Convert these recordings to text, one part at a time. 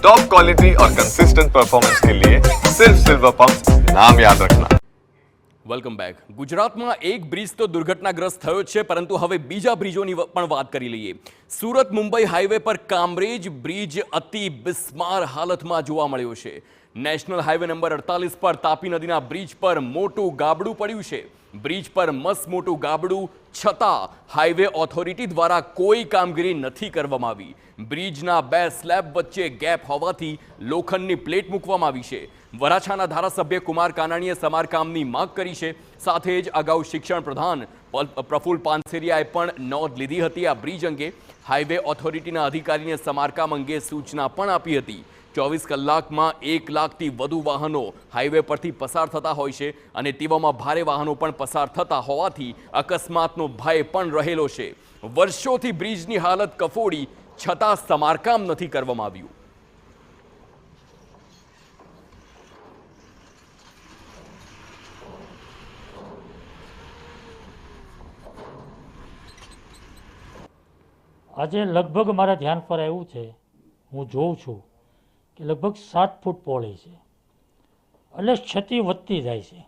Top quality और consistent performance के लिए सिर्फ सिल्वर पंप नाम याद रखना। Welcome back. ગુજરાતમાં એક બ્રિજ તો દુર્ઘટનાગ્રસ્ત થયો છે, પરંતુ હવે બીજા બ્રિજોની પણ વાત કરી લઈએ। સુરત મુંબઈ હાઈવે પર કામરેજ બ્રિજ અતિ બિસ્માર હાલતમાં જોવા મળ્યો છે। નેશનલ હાઈવે નંબર 48 પર તાપી નદીના બ્રિજ પર મોટું ગાબડું પડ્યું છે। બ્રિજ પર મસ્ત મોટું ગાબડું છતાં હાઈવે ઓથોરિટી દ્વારા કોઈ કામગીરી નથી કરવામાં આવી। બ્રિજના બે સ્લેબ વચ્ચે ગેપ હોવાથી લોખંડની પ્લેટ મૂકવામાં આવી છે। વરાછાના ધારાસભ્ય કુમાર કાનાણીએ સમારકામની માંગ કરી છે। સાથે જ અગાઉ શિક્ષણ પ્રધાન પ્રફુલ્લ પાનસેરિયાએ પણ નોંધ લીધી હતી આ બ્રિજ અંગે। હાઈવે ઓથોરિટીના અધિકારીને સમારકામ અંગે સૂચના પણ આપી હતી। 24 કલાકમાં 1 લાખથી વધુ વાહનો હાઈવે પરથી પસાર થતા હોય છે અને તેવામાં ભારે વાહનો પણ પસાર થતા હોવાથી અકસ્માતનો ભય પણ રહેલો છે। વર્ષોથી બ્રિજની હાલત કફોડી છતાં સમારકામ નથી કરવામાં આવ્યું। આજે લગભગ મારા ધ્યાન પર આવ્યું છે, હું જોઉં છું કે લગભગ 7 ફૂટ પહોળી છે, એટલે ક્ષતિ વધતી જાય છે।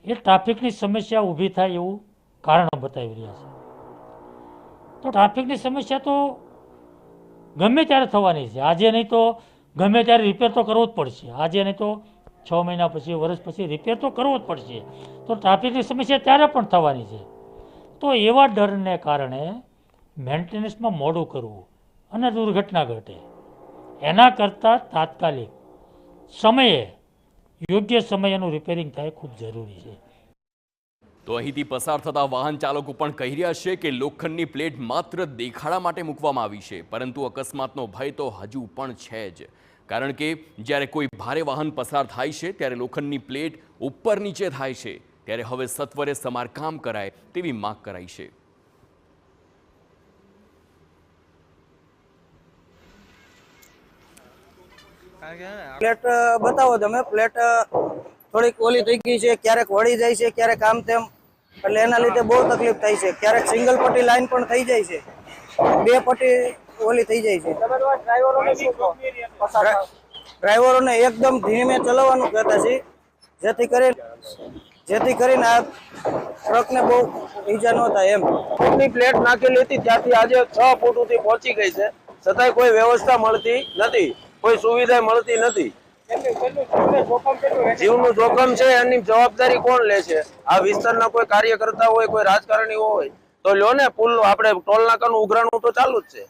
એ ટ્રાફિકની સમસ્યા ઊભી થાય એવું કારણ બતાવી રહ્યા છે। તો ટ્રાફિકની સમસ્યા તો ગમે ત્યારે થવાની છે। આજે નહીં તો ગમે ત્યારે રિપેર તો કરવો જ પડશે। આજે નહીં તો 6 મહિના પછી, વર્ષ પછી રિપેર તો કરવો જ પડશે। તો ટ્રાફિકની સમસ્યા ત્યારે પણ થવાની છે। તો એવા ડરને કારણે મેન્ટેનન્સમાં મોડું કરવું અને દુર્ઘટના ઘટે એના કરતાં તાત્કાલિક સમયે યોગ્ય સમયે એનું રિપેરિંગ થાય ખૂબ જરૂરી છે। તો અહીંથી પસાર થતા વાહન ચાલકો પણ કહી રહ્યા છે કે લોખંડની પ્લેટ માત્ર દેખાડા માટે મૂકવામાં આવી છે, પરંતુ અકસ્માતનો ભય તો હજુ પણ છે જ। કારણ કે જ્યારે કોઈ ભારે વાહન પસાર થાય છે ત્યારે લોખંડની પ્લેટ ઉપર નીચે થાય છે, ત્યારે હવે સત્વરે સમારકામ કરાય તેવી માંગ કરાઈ છે। પ્લેટ બતાવો તમે। પ્લેટ થોડીક ઓલી થઈ ગઈ છે, ક્યારેક વળી જાય છે, ક્યારેક આમ તેમ, એટલે એના લીધે બહુ તકલીફ થાય છે। ક્યારેક સિંગલ પટ્ટી લાઈન પણ થઈ જાય છે, 2 પટ્ટી ઓલી થઈ જાય છે। ડ્રાઈવરોને એકદમ ધીમે ચલાવવાનું કહેતા છે, જેથી કરીને આ ટ્રકને બહુ ઈજા ન થાય એમ। ફૂટની પ્લેટ નાખેલી હતી ત્યાંથી આજે 6 ફૂટ સુધી પહોંચી ગઈ છે, છતાંય કોઈ વ્યવસ્થા મળતી નથી, કોઈ સુવિધા મળતી નથી। જીવનું જોખમ છે, એની જવાબદારી કોણ લે છે? આ વિસ્તારના કોઈ કાર્યકર્તા હોય, કોઈ રાજકારણી હોય તો લ્યો ને, પુલ આપણે ટોલ નાકાનું ઉઘરાણું તો ચાલુ જ છે।